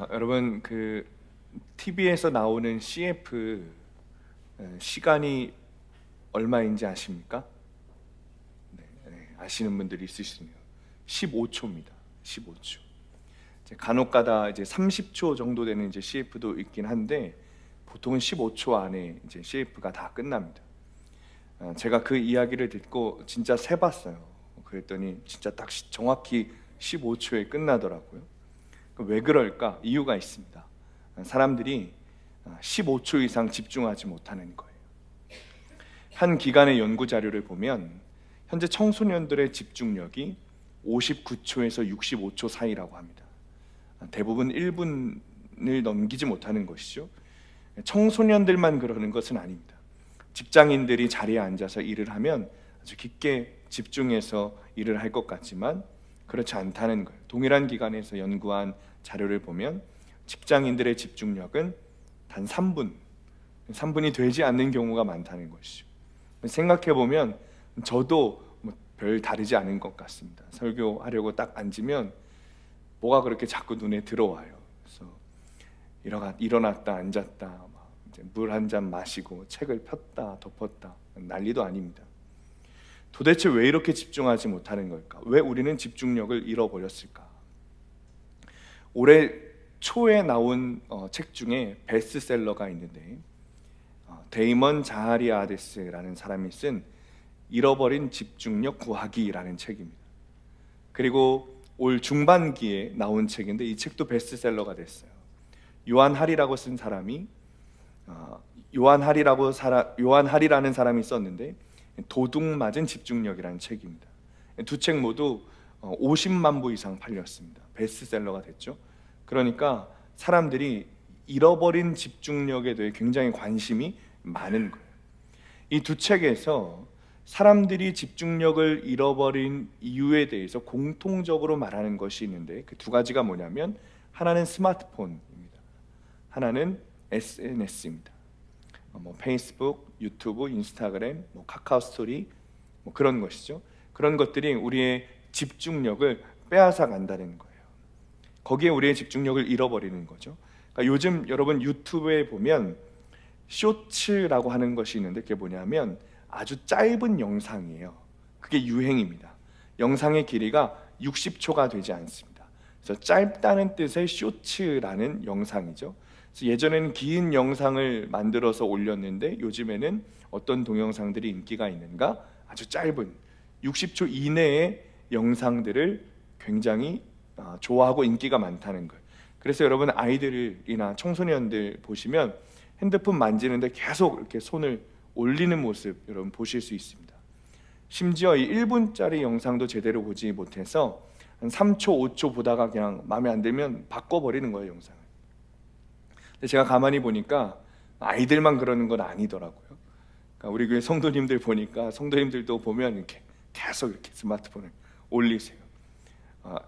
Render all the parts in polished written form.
여러분 TV에서 나오는 CF 시간이 얼마인지 아십니까? 네, 아시는 분들이 있으시네요. 15초입니다. 15초. 간혹가다 이제 30초 정도 되는 이제 CF도 있긴 한데 보통은 15초 안에 이제 CF가 다 끝납니다. 제가 그 이야기를 듣고 진짜 세봤어요. 그랬더니 진짜 딱 정확히 15초에 끝나더라고요. 왜 그럴까? 이유가 있습니다. 사람들이 15초 이상 집중하지 못하는 거예요. 한 기관의 연구 자료를 보면 현재 청소년들의 집중력이 59초에서 65초 사이라고 합니다. 대부분 1분을 넘기지 못하는 것이죠. 청소년들만 그러는 것은 아닙니다. 직장인들이 자리에 앉아서 일을 하면 아주 깊게 집중해서 일을 할 것 같지만 그렇지 않다는 거예요. 동일한 기관에서 연구한 자료를 보면 직장인들의 집중력은 단 3분이 되지 않는 경우가 많다는 것이죠. 생각해 보면 저도 별 다르지 않은 것 같습니다. 설교하려고 딱 앉으면 뭐가 그렇게 자꾸 눈에 들어와요. 그래서 일어났다 앉았다 물 한 잔 마시고 책을 폈다 덮었다 난리도 아닙니다. 도대체 왜 이렇게 집중하지 못하는 걸까? 왜 우리는 집중력을 잃어버렸을까? 올해 초에 나온 책 중에 베스트셀러가 있는데 데이먼 자하리아데스라는 사람이 쓴 잃어버린 집중력 구하기라는 책입니다. 그리고 올 중반기에 나온 책인데 이 책도 베스트셀러가 됐어요. 요한 하리라고 쓴 사람이 요한 하리라는 사람이 썼는데 도둑 맞은 집중력이라는 책입니다. 두 책 모두 50만 부 이상 팔렸습니다. 베스트셀러가 됐죠. 그러니까 사람들이 잃어버린 집중력에 대해 굉장히 관심이 많은 거예요. 이 두 책에서 사람들이 집중력을 잃어버린 이유에 대해서 공통적으로 말하는 것이 있는데 그 두 가지가 뭐냐면 하나는 스마트폰입니다. 하나는 SNS입니다. 페이스북, 유튜브, 인스타그램, 카카오 스토리 그런 것이죠. 그런 것들이 우리의 집중력을 빼앗아 간다는 거예요. 거기에 우리의 집중력을 잃어버리는 거죠. 그러니까 요즘 여러분 유튜브에 보면 쇼츠라고 하는 것이 있는데 그게 뭐냐면 아주 짧은 영상이에요. 그게 유행입니다. 영상의 길이가 60초가 되지 않습니다. 그래서 짧다는 뜻의 쇼츠라는 영상이죠. 그래서 예전에는 긴 영상을 만들어서 올렸는데 요즘에는 어떤 동영상들이 인기가 있는가? 아주 짧은 60초 이내의 영상들을 굉장히 좋아하고 인기가 많다는 거예요. 그래서 여러분 아이들이나 청소년들 보시면 핸드폰 만지는데 계속 이렇게 손을 올리는 모습 여러분 보실 수 있습니다. 심지어 이 1분짜리 영상도 제대로 보지 못해서 한 3초, 5초 보다가 그냥 마음에 안 들면 바꿔버리는 거예요, 영상을. 근데 제가 가만히 보니까 아이들만 그러는 건 아니더라고요. 그러니까 우리 교회 성도님들 보니까 성도님들도 보면 이렇게 계속 이렇게 스마트폰을 올리세요.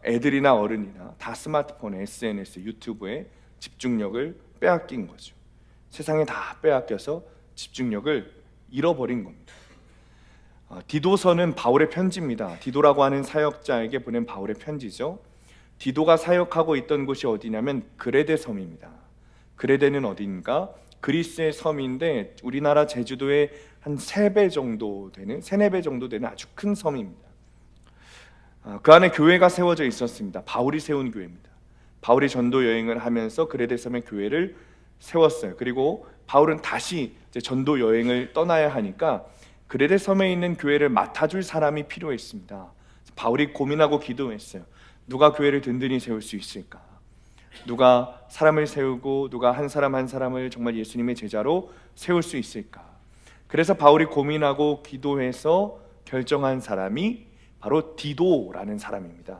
애들이나 어른이나 다 스마트폰에 SNS, 유튜브에 집중력을 빼앗긴 거죠. 세상에 다 빼앗겨서 집중력을 잃어버린 겁니다. 디도서는 바울의 편지입니다. 디도라고 하는 사역자에게 보낸 바울의 편지죠. 디도가 사역하고 있던 곳이 어디냐면 그레데 섬입니다. 그레데는 어딘가? 그리스의 섬인데 우리나라 제주도의 한 3배 정도 되는 4배 정도 되는 아주 큰 섬입니다. 그 안에 교회가 세워져 있었습니다. 바울이 세운 교회입니다. 바울이 전도 여행을 하면서 그레데 섬에 교회를 세웠어요. 그리고 바울은 다시 이제 전도 여행을 떠나야 하니까 그레데 섬에 있는 교회를 맡아줄 사람이 필요했습니다. 바울이 고민하고 기도했어요. 누가 교회를 든든히 세울 수 있을까? 누가 사람을 세우고 누가 한 사람 한 사람을 정말 예수님의 제자로 세울 수 있을까? 그래서 바울이 고민하고 기도해서 결정한 사람이 바로 디도라는 사람입니다.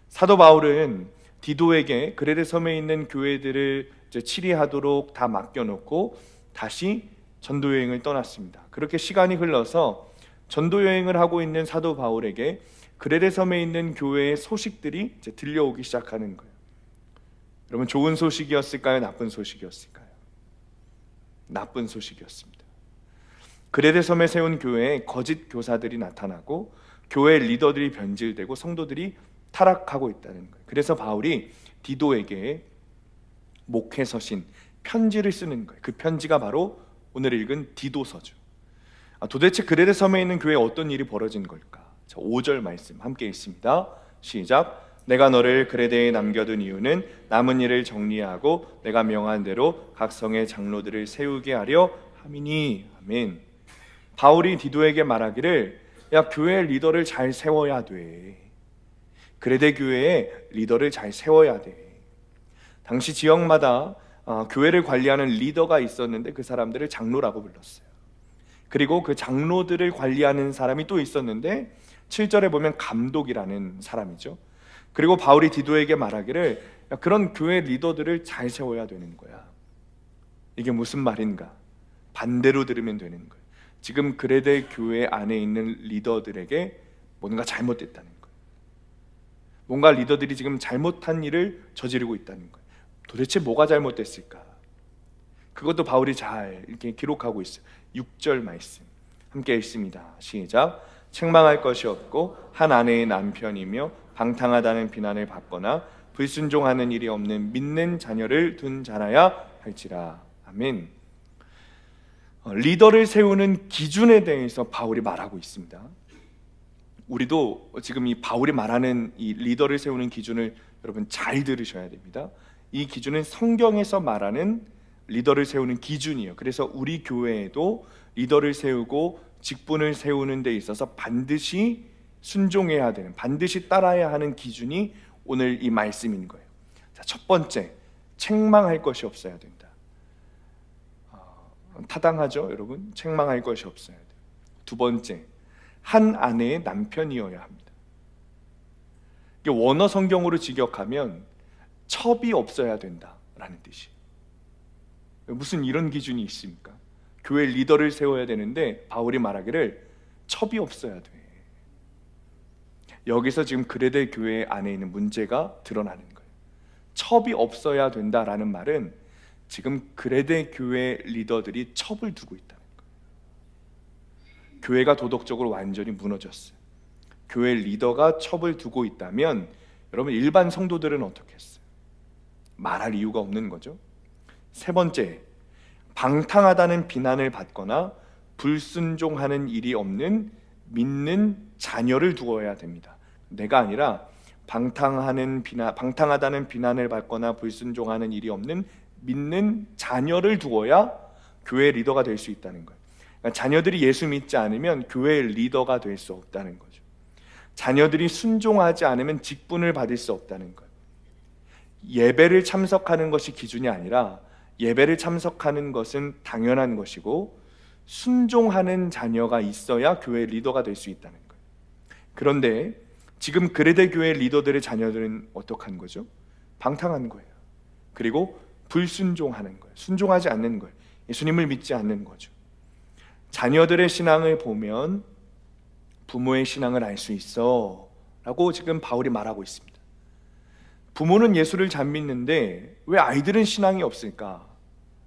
사도 바울은 디도에게 그레데 섬에 있는 교회들을 치리하도록 다 맡겨놓고 다시 전도 여행을 떠났습니다. 그렇게 시간이 흘러서 전도 여행을 하고 있는 사도 바울에게 그레데 섬에 있는 교회의 소식들이 이제 들려오기 시작하는 거예요. 여러분 좋은 소식이었을까요? 나쁜 소식이었을까요? 나쁜 소식이었습니다. 그레데 섬에 세운 교회에 거짓 교사들이 나타나고 교회 리더들이 변질되고 성도들이 타락하고 있다는 거예요. 그래서 바울이 디도에게 목회 서신, 편지를 쓰는 거예요. 그 편지가 바로 오늘 읽은 디도서죠. 도대체 그레데 섬에 있는 교회에 어떤 일이 벌어진 걸까? 자, 5절 말씀 함께 읽습니다. 시작. 내가 너를 그레데에 남겨둔 이유는 남은 일을 정리하고 내가 명한 대로 각 성의 장로들을 세우게 하려 함이니. 아멘. 바울이 디도에게 말하기를, 야, 교회 리더를 잘 세워야 돼. 그레데 교회에 리더를 잘 세워야 돼. 당시 지역마다 교회를 관리하는 리더가 있었는데 그 사람들을 장로라고 불렀어요. 그리고 그 장로들을 관리하는 사람이 또 있었는데 7절에 보면 감독이라는 사람이죠. 그리고 바울이 디도에게 말하기를, 야, 그런 교회 리더들을 잘 세워야 되는 거야. 이게 무슨 말인가? 반대로 들으면 되는 거예요. 지금 그레데 교회 안에 있는 리더들에게 뭔가 잘못됐다는 거예요. 뭔가 리더들이 지금 잘못한 일을 저지르고 있다는 거예요. 도대체 뭐가 잘못됐을까? 그것도 바울이 잘 이렇게 기록하고 있어요. 6절 말씀 함께 읽습니다. 시작. 책망할 것이 없고 한 아내의 남편이며 방탕하다는 비난을 받거나 불순종하는 일이 없는 믿는 자녀를 둔 자라야 할지라. 아멘. 리더를 세우는 기준에 대해서 바울이 말하고 있습니다. 우리도 지금 이 바울이 말하는 이 리더를 세우는 기준을 여러분 잘 들으셔야 됩니다. 이 기준은 성경에서 말하는 리더를 세우는 기준이에요. 그래서 우리 교회에도 리더를 세우고 직분을 세우는 데 있어서 반드시 순종해야 되는, 반드시 따라야 하는 기준이 오늘 이 말씀인 거예요. 자, 첫 번째, 책망할 것이 없어야 된다. 타당하죠, 여러분? 책망할 것이 없어야 돼요. 두 번째, 한 아내의 남편이어야 합니다. 이게 원어 성경으로 직역하면 첩이 없어야 된다라는 뜻이에요. 무슨 이런 기준이 있습니까? 교회 리더를 세워야 되는데 바울이 말하기를 첩이 없어야 돼. 여기서 지금 그레데 교회 안에 있는 문제가 드러나는 거예요. 첩이 없어야 된다라는 말은 지금 그레데 교회 리더들이 첩을 두고 있다는 거예요. 교회가 도덕적으로 완전히 무너졌어요. 교회 리더가 첩을 두고 있다면 여러분 일반 성도들은 어떻게 했어요? 말할 이유가 없는 거죠. 세 번째, 방탕하다는 비난을 받거나 불순종하는 일이 없는 믿는 자녀를 두어야 됩니다. 내가 아니라 방탕하다는 비난을 받거나 불순종하는 일이 없는 믿는 자녀를 두어야 교회 리더가 될 수 있다는 거예요. 그러니까 자녀들이 예수 믿지 않으면 교회 리더가 될 수 없다는 거죠. 자녀들이 순종하지 않으면 직분을 받을 수 없다는 거예요. 예배를 참석하는 것이 기준이 아니라 예배를 참석하는 것은 당연한 것이고 순종하는 자녀가 있어야 교회 리더가 될 수 있다는 거예요. 그런데 지금 그레데 교회 리더들의 자녀들은 어떡한 거죠? 방탕한 거예요. 그리고 불순종하는 거예요. 순종하지 않는 거예요. 예수님을 믿지 않는 거죠. 자녀들의 신앙을 보면 부모의 신앙을 알 수 있어 라고 지금 바울이 말하고 있습니다. 부모는 예수를 잘 믿는데 왜 아이들은 신앙이 없을까?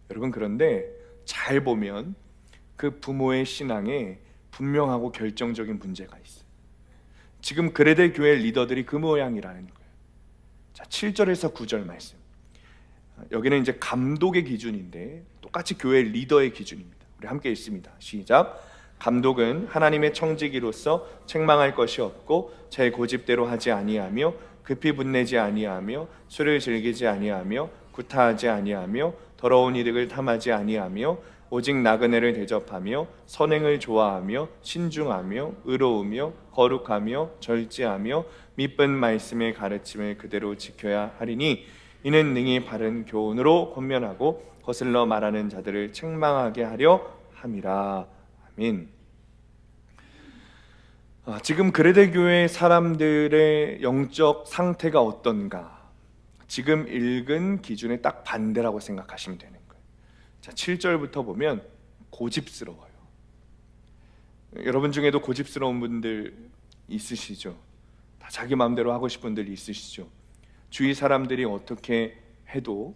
여러분, 그런데 잘 보면 그 부모의 신앙에 분명하고 결정적인 문제가 있어요. 지금 그레데 교회 리더들이 그 모양이라는 거예요. 자, 7절에서 9절 말씀. 여기는 이제 감독의 기준인데 똑같이 교회 리더의 기준입니다. 우리 함께 읽습니다. 시작. 감독은 하나님의 청지기로서 책망할 것이 없고 제 고집대로 하지 아니하며 급히 분내지 아니하며 술을 즐기지 아니하며 구타하지 아니하며 더러운 이득을 탐하지 아니하며 오직 나그네를 대접하며 선행을 좋아하며 신중하며 의로우며 거룩하며 절제하며 미쁜 말씀의 가르침을 그대로 지켜야 하리니 이는 능히 바른 교훈으로 권면하고 거슬러 말하는 자들을 책망하게 하려 함이라. 아멘. 지금 그레데 교회 사람들의 영적 상태가 어떤가? 지금 읽은 기준에 딱 반대라고 생각하시면 되는 거예요. 자, 7절부터 보면 고집스러워요. 여러분 중에도 고집스러운 분들 있으시죠? 다 자기 마음대로 하고 싶은 분들 있으시죠? 주위 사람들이 어떻게 해도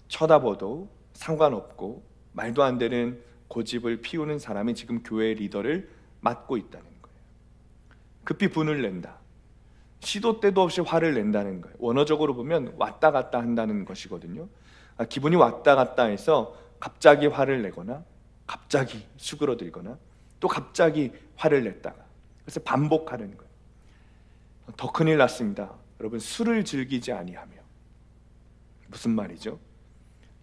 쳐다봐도 상관없고 말도 안 되는 고집을 피우는 사람이 지금 교회 리더를 맡고 있다는 거예요. 급히 분을 낸다. 시도 때도 없이 화를 낸다는 거예요. 원어적으로 보면 왔다 갔다 한다는 것이거든요. 기분이 왔다 갔다 해서 갑자기 화를 내거나 갑자기 수그러들거나 또 갑자기 화를 냈다가, 그래서 반복하는 거예요. 더 큰일 났습니다. 여러분, 술을 즐기지 아니하며. 무슨 말이죠?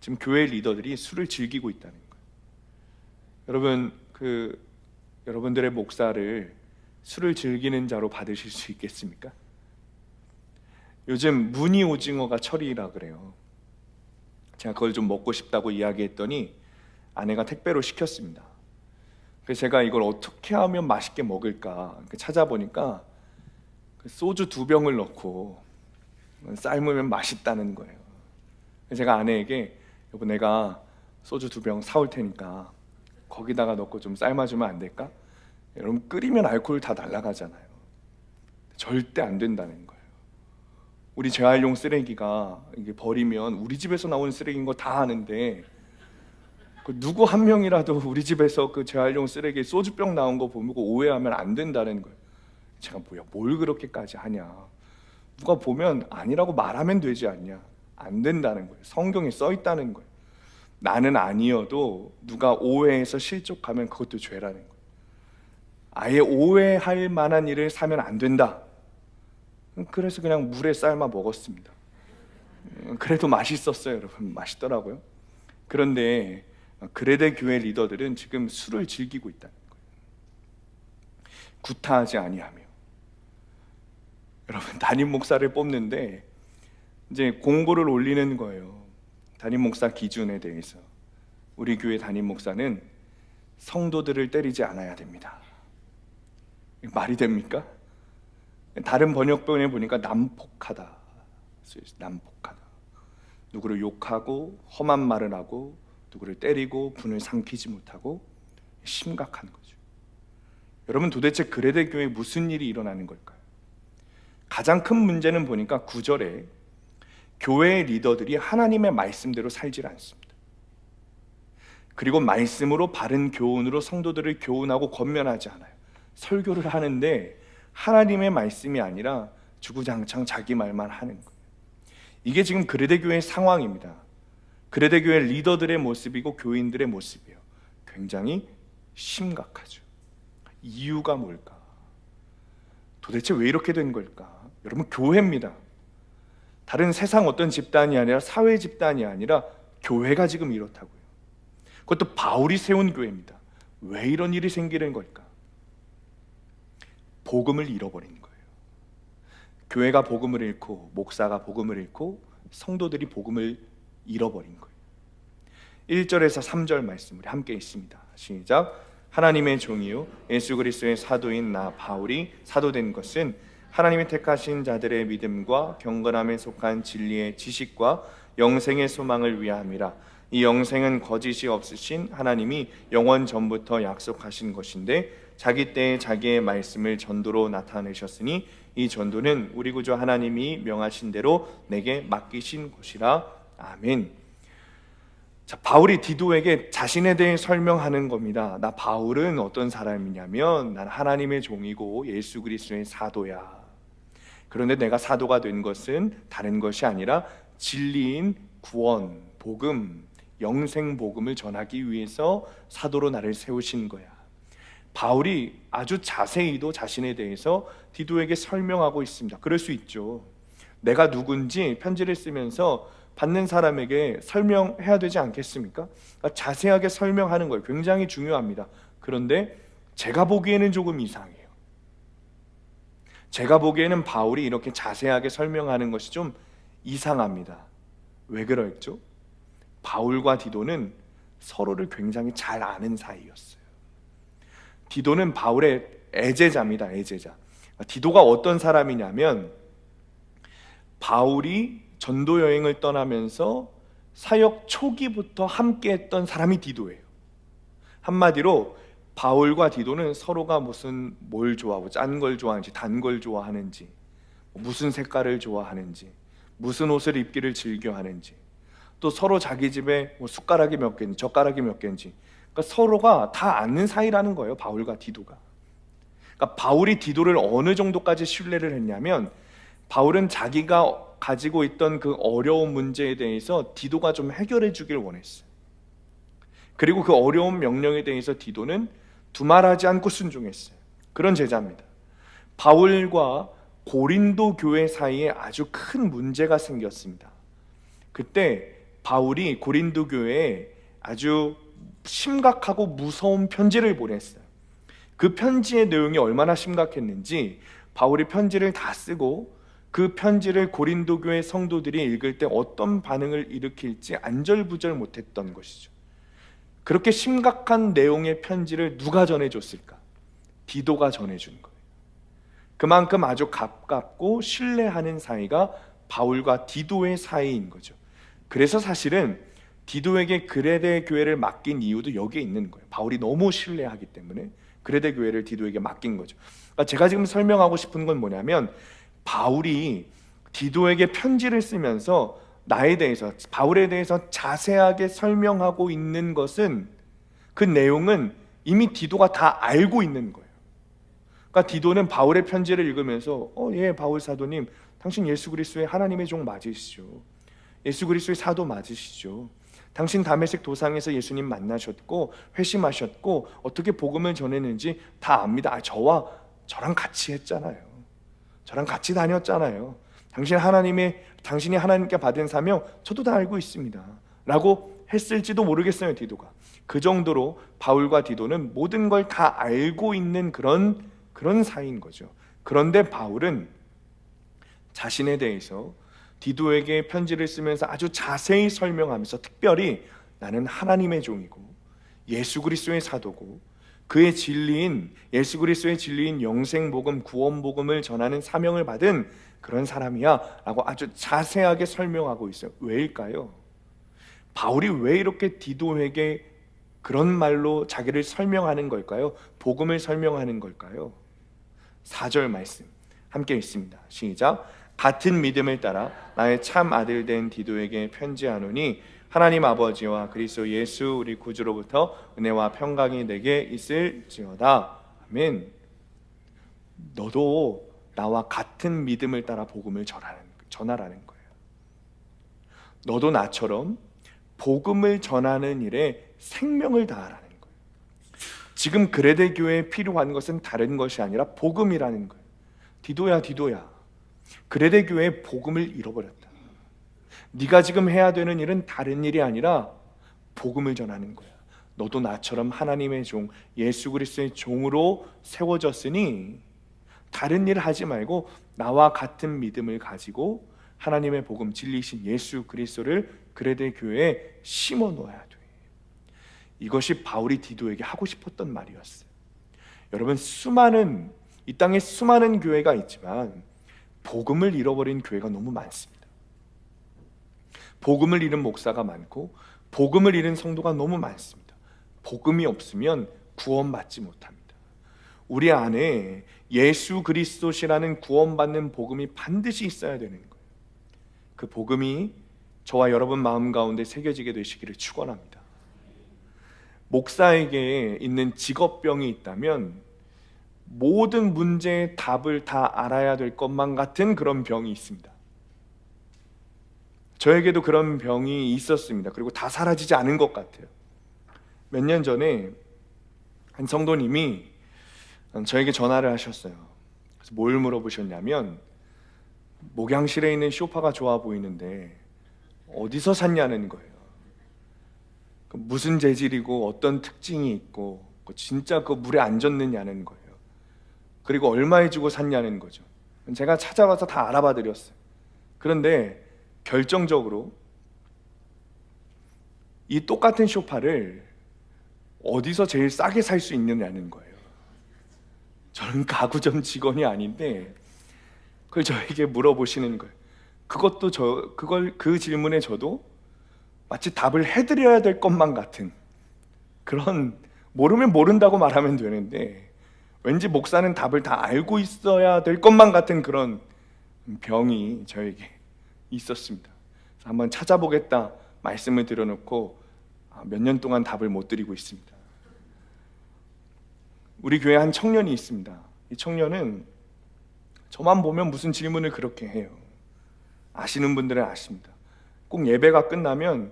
지금 교회 리더들이 술을 즐기고 있다는 거예요. 여러분, 여러분들의 목사를 술을 즐기는 자로 받으실 수 있겠습니까? 요즘 무늬 오징어가 철이라 그래요. 제가 그걸 좀 먹고 싶다고 이야기했더니 아내가 택배로 시켰습니다. 그래서 제가 이걸 어떻게 하면 맛있게 먹을까 찾아보니까 소주 2병을 넣고 삶으면 맛있다는 거예요. 그래서 제가 아내에게, 여보, 내가 소주 2병 사올 테니까 거기다가 넣고 좀 삶아주면 안 될까? 여러분, 끓이면 알코올 다 날아가잖아요. 절대 안 된다는 거예요. 우리 재활용 쓰레기가 이게 버리면 우리 집에서 나온 쓰레기인 거 다 아는데, 누구 한 명이라도 우리 집에서 그 재활용 쓰레기에 소주병 나온 거 보고 오해하면 안 된다는 거예요. 제가 뭐야, 뭘 그렇게까지 하냐, 누가 보면 아니라고 말하면 되지 않냐. 안 된다는 거예요. 성경에 써 있다는 거예요. 나는 아니어도 누가 오해해서 실족하면 그것도 죄라는 거예요. 아예 오해할 만한 일을 사면 안 된다. 그래서 그냥 물에 삶아 먹었습니다. 그래도 맛있었어요. 여러분, 맛있더라고요. 그런데 그레데 교회 리더들은 지금 술을 즐기고 있다는 거예요. 구타하지 아니하며. 여러분, 담임 목사를 뽑는데 이제 공고를 올리는 거예요. 담임 목사 기준에 대해서. 우리 교회 담임 목사는 성도들을 때리지 않아야 됩니다. 말이 됩니까? 다른 번역본에 보니까 난폭하다. 난폭하다. 누구를 욕하고 험한 말을 하고 누구를 때리고 분을 삼키지 못하고, 심각한 거죠. 여러분, 도대체 그레데 교회에 무슨 일이 일어나는 걸까요? 가장 큰 문제는 보니까 9절에 교회의 리더들이 하나님의 말씀대로 살질 않습니다. 그리고 말씀으로 바른 교훈으로 성도들을 교훈하고 권면하지 않아요. 설교를 하는데 하나님의 말씀이 아니라 주구장창 자기 말만 하는 거예요. 이게 지금 그레데 교회의 상황입니다. 그레데 교회 리더들의 모습이고 교인들의 모습이에요. 굉장히 심각하죠. 이유가 뭘까? 도대체 왜 이렇게 된 걸까? 여러분, 교회입니다. 다른 세상 어떤 집단이 아니라, 사회 집단이 아니라 교회가 지금 이렇다고요. 그것도 바울이 세운 교회입니다. 왜 이런 일이 생기는 걸까? 복음을 잃어버린 거예요. 교회가 복음을 잃고 목사가 복음을 잃고 성도들이 복음을 잃어버린 거예요. 1절에서 3절 말씀 우리 함께 읽습니다. 시작. 하나님의 종이요 예수 그리스도의 사도인 나 바울이 사도된 것은 하나님이 택하신 자들의 믿음과 경건함에 속한 진리의 지식과 영생의 소망을 위함이라. 이 영생은 거짓이 없으신 하나님이 영원 전부터 약속하신 것인데 자기 때에 자기의 말씀을 전도로 나타내셨으니 이 전도는 우리 구주 하나님이 명하신 대로 내게 맡기신 것이라. 아멘. 자, 바울이 디도에게 자신에 대해 설명하는 겁니다. 나 바울은 어떤 사람이냐면 난 하나님의 종이고 예수 그리스도의 사도야. 그런데 내가 사도가 된 것은 다른 것이 아니라 진리인 구원, 복음, 영생 복음을 전하기 위해서 사도로 나를 세우신 거야. 바울이 아주 자세히도 자신에 대해서 디도에게 설명하고 있습니다. 그럴 수 있죠. 내가 누군지 편지를 쓰면서 받는 사람에게 설명해야 되지 않겠습니까? 그러니까 자세하게 설명하는 거예요. 굉장히 중요합니다. 그런데 제가 보기에는 조금 이상해요. 제가 보기에는 바울이 이렇게 자세하게 설명하는 것이 좀 이상합니다. 왜 그럴죠? 바울과 디도는 서로를 굉장히 잘 아는 사이였어요. 디도는 바울의 애제자입니다. 애제자. 디도가 어떤 사람이냐면 바울이 전도 여행을 떠나면서 사역 초기부터 함께 했던 사람이 디도예요. 한마디로 바울과 디도는 서로가 무슨 뭘 좋아하고 짠 걸 좋아하는지 단 걸 좋아하는지 무슨 색깔을 좋아하는지 무슨 옷을 입기를 즐겨하는지 또 서로 자기 집에 뭐 숟가락이 몇 개인지 젓가락이 몇 개인지 그러니까 서로가 다 아는 사이라는 거예요. 바울과 디도가. 그러니까 바울이 디도를 어느 정도까지 신뢰를 했냐면 바울은 자기가 가지고 있던 그 어려운 문제에 대해서 디도가 좀 해결해 주길 원했어요. 그리고 그 어려운 명령에 대해서 디도는 두말하지 않고 순종했어요. 그런 제자입니다. 바울과 고린도 교회 사이에 아주 큰 문제가 생겼습니다. 그때 바울이 고린도 교회에 아주 심각하고 무서운 편지를 보냈어요. 그 편지의 내용이 얼마나 심각했는지 바울이 편지를 다 쓰고 그 편지를 고린도 교회 성도들이 읽을 때 어떤 반응을 일으킬지 안절부절 못했던 것이죠. 그렇게 심각한 내용의 편지를 누가 전해줬을까? 디도가 전해준 거예요. 그만큼 아주 가깝고 신뢰하는 사이가 바울과 디도의 사이인 거죠. 그래서 사실은 디도에게 그레데 교회를 맡긴 이유도 여기에 있는 거예요. 바울이 너무 신뢰하기 때문에 그레데 교회를 디도에게 맡긴 거죠. 그러니까 제가 지금 설명하고 싶은 건 뭐냐면, 바울이 디도에게 편지를 쓰면서 나에 대해서, 바울에 대해서 자세하게 설명하고 있는 것은, 그 내용은 이미 디도가 다 알고 있는 거예요. 그러니까 디도는 바울의 편지를 읽으면서 예, 바울 사도님, 당신 예수 그리스도의 하나님의 종 맞으시죠? 예수 그리스도의 사도 맞으시죠? 당신 다메섹 도상에서 예수님 만나셨고 회심하셨고 어떻게 복음을 전했는지 다 압니다. 저랑 같이 했잖아요. 저랑 같이 다녔잖아요. 당신이 하나님께 받은 사명 저도 다 알고 있습니다 라고 했을지도 모르겠어요. 디도가 그 정도로 바울과 디도는 모든 걸 다 알고 있는 그런 사이인 거죠. 그런데 바울은 자신에 대해서 디도에게 편지를 쓰면서 아주 자세히 설명하면서, 특별히 나는 하나님의 종이고 예수 그리스도의 사도고 그의 진리인, 예수 그리스도의 진리인 영생복음, 구원복음을 전하는 사명을 받은 그런 사람이야 라고 아주 자세하게 설명하고 있어요. 왜일까요? 바울이 왜 이렇게 디도에게 그런 말로 자기를 설명하는 걸까요? 복음을 설명하는 걸까요? 4절 말씀 함께 읽습니다. 시작. 같은 믿음을 따라 나의 참 아들 된 디도에게 편지하노니 하나님 아버지와 그리스도 예수 우리 구주로부터 은혜와 평강이 내게 있을지어다. 아멘. 너도 나와 같은 믿음을 따라 복음을 전하라는 거예요. 너도 나처럼 복음을 전하는 일에 생명을 다하라는 거예요. 지금 그레데 교회에 필요한 것은 다른 것이 아니라 복음이라는 거예요. 디도야, 그레데 교회의 복음을 잃어버렸다. 네가 지금 해야 되는 일은 다른 일이 아니라 복음을 전하는 거야. 너도 나처럼 하나님의 종, 예수 그리스도의 종으로 세워졌으니 다른 일 하지 말고 나와 같은 믿음을 가지고 하나님의 복음, 진리이신 예수 그리스도를 그레데 교회에 심어 놓아야 돼. 이것이 바울이 디도에게 하고 싶었던 말이었어요. 여러분, 이 땅에 수많은 교회가 있지만 복음을 잃어버린 교회가 너무 많습니다. 복음을 잃은 목사가 많고 복음을 잃은 성도가 너무 많습니다. 복음이 없으면 구원받지 못합니다. 우리 안에 예수 그리스도시라는 구원받는 복음이 반드시 있어야 되는 거예요. 그 복음이 저와 여러분 마음 가운데 새겨지게 되시기를 축원합니다. 목사에게 있는 직업병이 있다면 모든 문제의 답을 다 알아야 될 것만 같은 그런 병이 있습니다. 저에게도 그런 병이 있었습니다. 그리고 다 사라지지 않은 것 같아요. 몇 년 전에 한 성도님이 저에게 전화를 하셨어요. 그래서 뭘 물어보셨냐면, 목양실에 있는 소파가 좋아 보이는데 어디서 샀냐는 거예요. 무슨 재질이고 어떤 특징이 있고 진짜 그 물에 안 젖느냐는 거예요. 그리고 얼마에 주고 샀냐는 거죠. 제가 찾아와서 다 알아봐 드렸어요. 그런데 결정적으로 이 똑같은 소파를 어디서 제일 싸게 살 수 있느냐는 거예요. 저는 가구점 직원이 아닌데 그걸 저에게 물어보시는 거예요. 그 질문에 저도 마치 답을 해드려야 될 것만 같은 그런, 모르면 모른다고 말하면 되는데 왠지 목사는 답을 다 알고 있어야 될 것만 같은 그런 병이 저에게 있었습니다. 그래서 한번 찾아보겠다 말씀을 드려놓고 몇 년 동안 답을 못 드리고 있습니다. 우리 교회에 한 청년이 있습니다. 이 청년은 저만 보면 무슨 질문을 그렇게 해요. 아시는 분들은 아십니다. 꼭 예배가 끝나면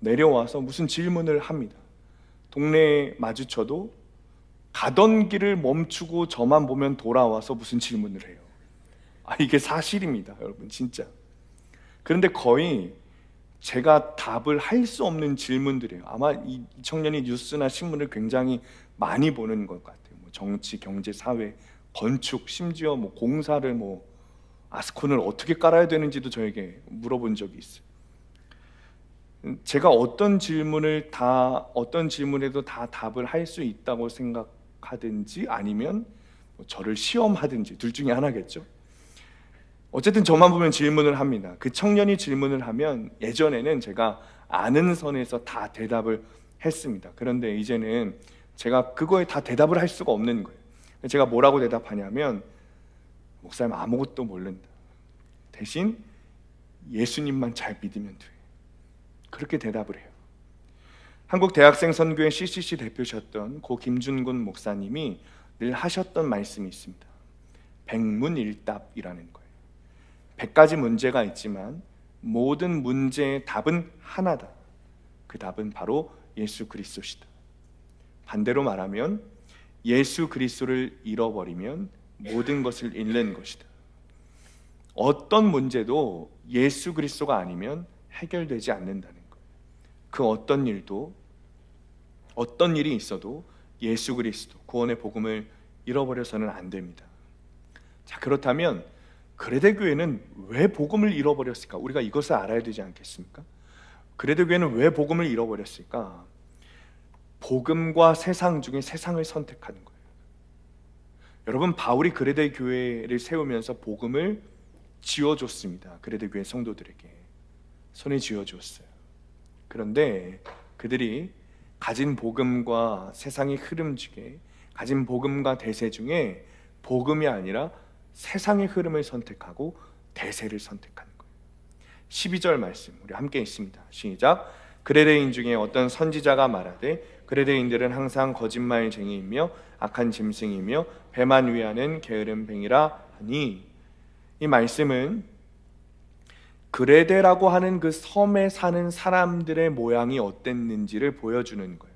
내려와서 무슨 질문을 합니다. 동네에 마주쳐도 가던 길을 멈추고 저만 보면 돌아와서 무슨 질문을 해요. 이게 사실입니다, 여러분, 진짜. 그런데 거의 제가 답을 할 수 없는 질문들이에요. 아마 이 청년이 뉴스나 신문을 굉장히 많이 보는 것 같아요. 정치, 경제, 사회, 건축, 심지어 공사를 아스콘을 어떻게 깔아야 되는지도 저에게 물어본 적이 있어요. 제가 어떤 질문에도 다 답을 할 수 있다고 생각하든지 아니면 저를 시험하든지 둘 중에 하나겠죠. 어쨌든 저만 보면 질문을 합니다. 그 청년이 질문을 하면 예전에는 제가 아는 선에서 다 대답을 했습니다. 그런데 이제는 제가 그거에 다 대답을 할 수가 없는 거예요. 제가 뭐라고 대답하냐면, 목사님 아무것도 모른다. 대신 예수님만 잘 믿으면 돼. 그렇게 대답을 해요. 한국 대학생 선교회 CCC 대표셨던 고 김준곤 목사님이 늘 하셨던 말씀이 있습니다. 백문일답이라는 거예요. 100가지 문제가 있지만 모든 문제의 답은 하나다. 그 답은 바로 예수 그리스도시다. 반대로 말하면 예수 그리스도를 잃어버리면 모든 것을 잃는 것이다. 어떤 문제도 예수 그리스도가 아니면 해결되지 않는다는 거예요. 그 어떤 일이 있어도 예수 그리스도, 구원의 복음을 잃어버려서는 안 됩니다. 자, 그렇다면 그레데교회는 왜 복음을 잃어버렸을까? 우리가 이것을 알아야 되지 않겠습니까? 그레데교회는 왜 복음을 잃어버렸을까? 복음과 세상 중에 세상을 선택하는 거예요. 여러분, 바울이 그레데교회를 세우면서 복음을 지어줬습니다. 그레데교회 성도들에게 손에 쥐어줬어요. 그런데 그들이 가진 복음과 세상의 흐름 중에, 가진 복음과 대세 중에 복음이 아니라 세상의 흐름을 선택하고 대세를 선택하는 거예요. 12절 말씀 우리 함께 읽습니다. 시작. 그레데인 중에 어떤 선지자가 말하되 그레데인들은 항상 거짓말쟁이이며 악한 짐승이며 배만 위하는 게으름뱅이라 하니, 이 말씀은 그레데라고 하는 그 섬에 사는 사람들의 모양이 어땠는지를 보여주는 거예요.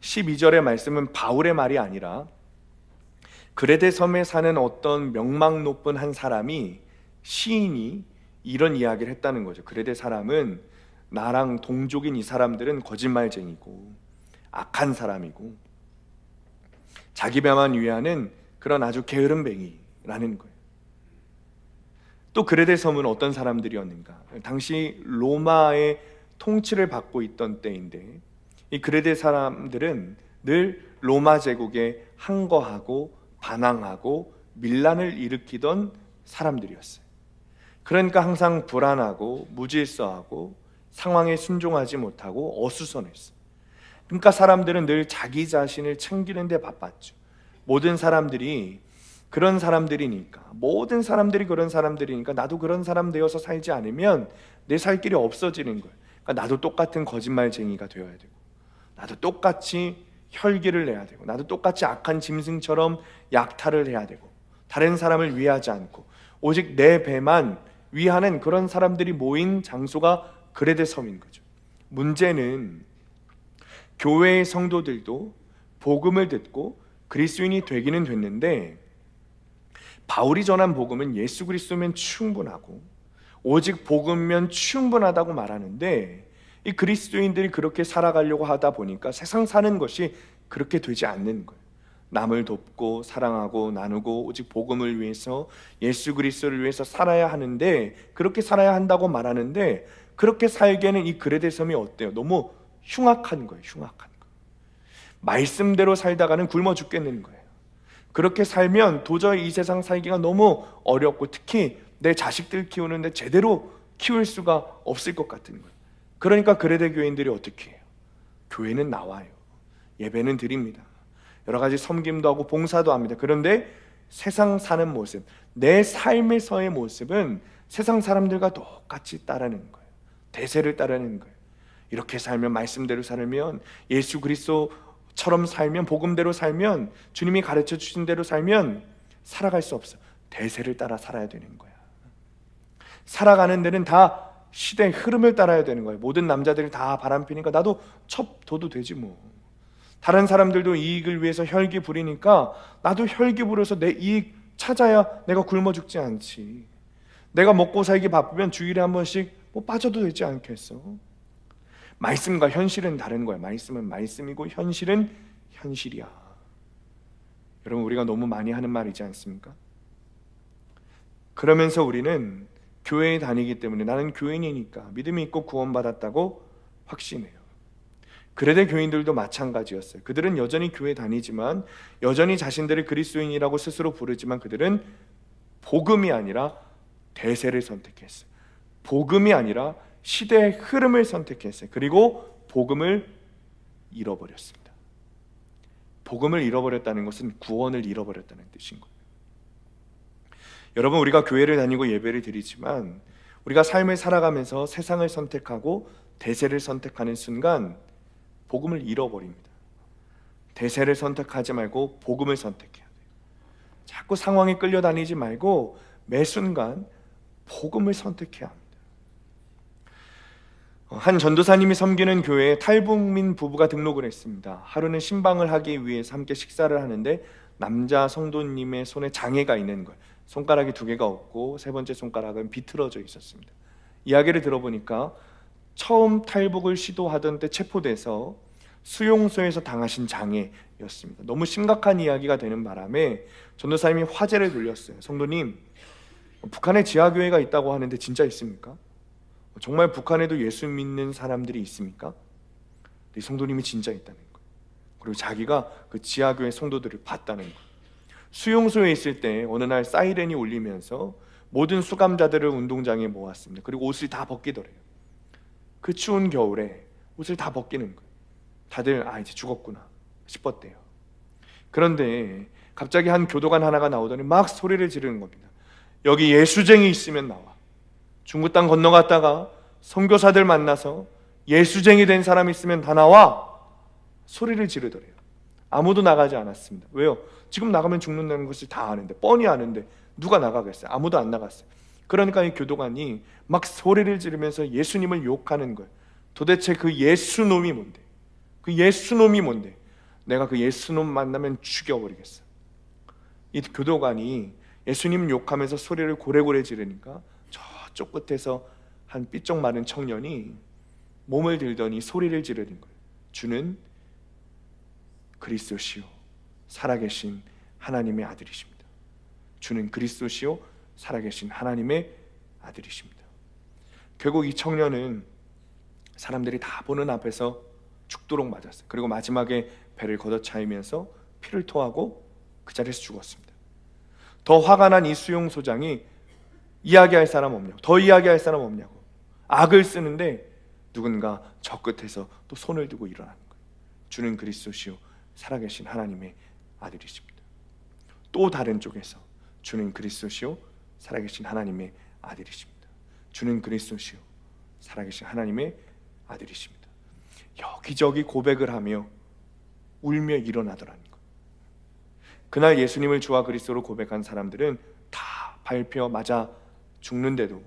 12절의 말씀은 바울의 말이 아니라 그레데 섬에 사는 어떤 명망 높은 한 사람이, 시인이 이런 이야기를 했다는 거죠. 그레데 사람은, 나랑 동족인 이 사람들은 거짓말쟁이고 악한 사람이고 자기 배만 위하는 그런 아주 게으름뱅이라는 거예요. 또 그레데 섬은 어떤 사람들이었는가? 당시 로마의 통치를 받고 있던 때인데, 이 그레데 사람들은 늘 로마 제국에 항거하고 반항하고 밀란을 일으키던 사람들이었어요. 그러니까 항상 불안하고 무질서하고 상황에 순종하지 못하고 어수선했어요. 그러니까 사람들은 늘 자기 자신을 챙기는 데 바빴죠. 모든 사람들이 그런 사람들이니까, 모든 사람들이 그런 사람들이니까 나도 그런 사람 되어서 살지 않으면 내 살 길이 없어지는 거예요. 그러니까 나도 똑같은 거짓말쟁이가 되어야 되고, 나도 똑같이 혈기를 내야 되고, 나도 똑같이 악한 짐승처럼 약탈을 해야 되고, 다른 사람을 위하지 않고 오직 내 배만 위하는 그런 사람들이 모인 장소가 그레데 섬인 거죠. 문제는 교회의 성도들도 복음을 듣고 그리스도인이 되기는 됐는데, 바울이 전한 복음은 예수 그리스도면 충분하고 오직 복음면 충분하다고 말하는데, 이 그리스도인들이 그렇게 살아가려고 하다 보니까 세상 사는 것이 그렇게 되지 않는 거예요. 남을 돕고 사랑하고 나누고 오직 복음을 위해서, 예수 그리스도를 위해서 살아야 하는데, 그렇게 살아야 한다고 말하는데, 그렇게 살기에는 이 그레데 섬이 어때요? 너무 흉악한 거예요. 흉악한 거. 말씀대로 살다가는 굶어 죽겠는 거예요. 그렇게 살면 도저히 이 세상 살기가 너무 어렵고, 특히 내 자식들 키우는데 제대로 키울 수가 없을 것 같은 거예요. 그러니까 그레데 교인들이 어떻게 해요? 교회는 나와요. 예배는 드립니다. 여러 가지 섬김도 하고 봉사도 합니다. 그런데 세상 사는 모습, 내 삶에서의 모습은 세상 사람들과 똑같이 따르는 거예요. 대세를 따르는 거예요. 이렇게 살면, 말씀대로 살면, 예수 그리스도처럼 살면, 복음대로 살면, 주님이 가르쳐 주신 대로 살면 살아갈 수 없어. 대세를 따라 살아야 되는 거야. 살아가는 데는 다 시대의 흐름을 따라야 되는 거예요. 모든 남자들이 다 바람피니까 나도 첩둬도 되지 뭐. 다른 사람들도 이익을 위해서 혈기 부리니까 나도 혈기 부려서 내 이익 찾아야 내가 굶어 죽지 않지. 내가 먹고 살기 바쁘면 주일에 한 번씩 뭐 빠져도 되지 않겠어. 말씀과 현실은 다른 거야. 말씀은 말씀이고 현실은 현실이야. 여러분, 우리가 너무 많이 하는 말이지 않습니까? 그러면서 우리는 교회에 다니기 때문에 나는 교인이니까 믿음이 있고 구원받았다고 확신해요. 그레데 교인들도 마찬가지였어요. 그들은 여전히 교회 다니지만, 여전히 자신들을 그리스도인이라고 스스로 부르지만 그들은 복음이 아니라 대세를 선택했어요. 복음이 아니라 시대의 흐름을 선택했어요. 그리고 복음을 잃어버렸습니다. 복음을 잃어버렸다는 것은 구원을 잃어버렸다는 뜻인 거예요. 여러분, 우리가 교회를 다니고 예배를 드리지만 우리가 삶을 살아가면서 세상을 선택하고 대세를 선택하는 순간 복음을 잃어버립니다. 대세를 선택하지 말고 복음을 선택해야 돼요. 자꾸 상황에 끌려다니지 말고 매 순간 복음을 선택해야 합니다. 한 전도사님이 섬기는 교회에 탈북민 부부가 등록을 했습니다. 하루는 신방을 하기 위해서 함께 식사를 하는데 남자 성도님의 손에 장애가 있는 거예요. 손가락이 2개가 없고 세 번째 손가락은 비틀어져 있었습니다. 이야기를 들어보니까 처음 탈북을 시도하던 때 체포돼서 수용소에서 당하신 장애였습니다. 너무 심각한 이야기가 되는 바람에 전도사님이 화제를 돌렸어요. 성도님, 북한에 지하교회가 있다고 하는데 진짜 있습니까? 정말 북한에도 예수 믿는 사람들이 있습니까? 이 성도님이 진짜 있다는 거예요. 그리고 자기가 그 지하교회 성도들을 봤다는 거예요. 수용소에 있을 때 어느 날 사이렌이 울리면서 모든 수감자들을 운동장에 모았습니다. 그리고 옷을 다 벗기더래요. 그 추운 겨울에 옷을 다 벗기는 거예요. 다들 이제 죽었구나 싶었대요. 그런데 갑자기 한 교도관 하나가 나오더니 막 소리를 지르는 겁니다. 여기 예수쟁이 있으면 나와. 중국 땅 건너갔다가 선교사들 만나서 예수쟁이 된 사람 있으면 다 나와. 소리를 지르더래요. 아무도 나가지 않았습니다. 왜요? 지금 나가면 죽는다는 것을 다 아는데, 뻔히 아는데 누가 나가겠어요? 아무도 안 나갔어요. 그러니까 이 교도관이 막 소리를 지르면서 예수님을 욕하는 거예요. 도대체 그 예수놈이 뭔데? 그 예수놈이 뭔데? 내가 그 예수놈 만나면 죽여버리겠어. 이 교도관이 예수님 욕하면서 소리를 고래고래 지르니까 저쪽 끝에서 한 삐쩍 마른 청년이 몸을 들더니 소리를 지르는 거예요. 주는 그리스도시요 살아계신 하나님의 아들이십니다. 주는 그리스도시요 살아계신 하나님의 아들이십니다. 결국 이 청년은 사람들이 다 보는 앞에서 죽도록 맞았어요. 그리고 마지막에 배를 걷어차이면서 피를 토하고 그 자리에서 죽었습니다. 더 화가 난 이 수용소장이 이야기할 사람 없냐고, 더 이야기할 사람 없냐고 악을 쓰는데 누군가 저 끝에서 또 손을 들고 일어나는 거예요. 주는 그리스도시요 살아계신 하나님의 아들이십니다. 또 다른 쪽에서 주는 그리스도시요 살아계신 하나님의 아들이십니다. 주는 그리스도시요 살아계신 하나님의 아들이십니다. 여기저기 고백을 하며 울며 일어나더라는 거예요. 그날 예수님을 주와 그리스도로 고백한 사람들은 다 밟혀 맞아 죽는데도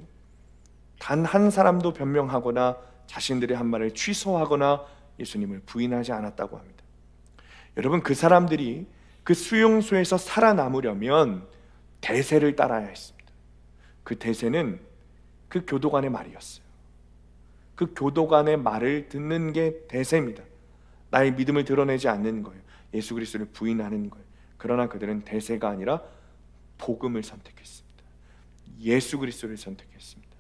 단 한 사람도 변명하거나 자신들의 한 말을 취소하거나 예수님을 부인하지 않았다고 합니다. 여러분, 그 사람들이 그 수용소에서 살아남으려면 대세를 따라야 했습니다. 그 대세는 그 교도관의 말이었어요. 그 교도관의 말을 듣는 게 대세입니다. 나의 믿음을 드러내지 않는 거예요. 예수 그리스도를 부인하는 거예요. 그러나 그들은 대세가 아니라 복음을 선택했습니다. 예수 그리스도를 선택했습니다.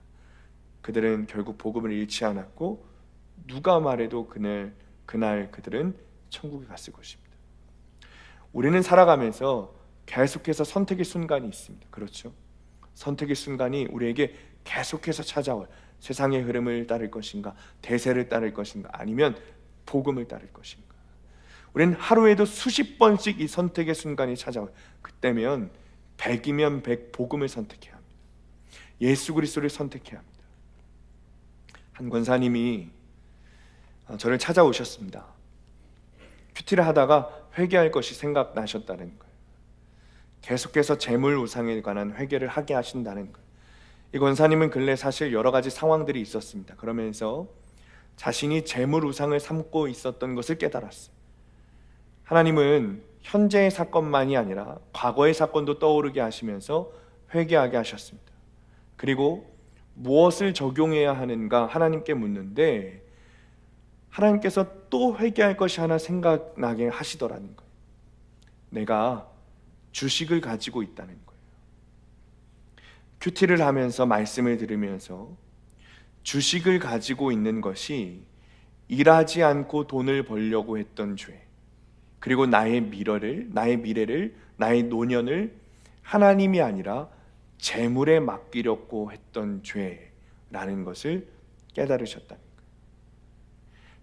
그들은 결국 복음을 잃지 않았고 누가 말해도 그날 그들은 천국에 갔을 것입니다. 우리는 살아가면서 계속해서 선택의 순간이 있습니다. 그렇죠? 선택의 순간이 우리에게 계속해서 찾아와요. 세상의 흐름을 따를 것인가, 대세를 따를 것인가, 아니면 복음을 따를 것인가. 우리는 하루에도 수십 번씩 이 선택의 순간이 찾아와요. 그때면 100이면 100 복음을 선택해야 합니다. 예수 그리스도를 선택해야 합니다. 한 권사님이 저를 찾아오셨습니다. 큐티를 하다가 회개할 것이 생각나셨다는 거예요. 계속해서 재물 우상에 관한 회개를 하게 하신다는 거예요. 이 권사님은 근래 사실 여러 가지 상황들이 있었습니다. 그러면서 자신이 재물 우상을 삼고 있었던 것을 깨달았어요. 하나님은 현재의 사건만이 아니라 과거의 사건도 떠오르게 하시면서 회개하게 하셨습니다. 그리고 무엇을 적용해야 하는가 하나님께 묻는데 하나님께서 또 회개할 것이 하나 생각나게 하시더라는 거예요. 내가 주식을 가지고 있다는 거예요. 큐티를 하면서 말씀을 들으면서 주식을 가지고 있는 것이 일하지 않고 돈을 벌려고 했던 죄, 그리고 나의 미래를, 나의 노년을 하나님이 아니라 재물에 맡기려고 했던 죄라는 것을 깨달으셨다는 거예요.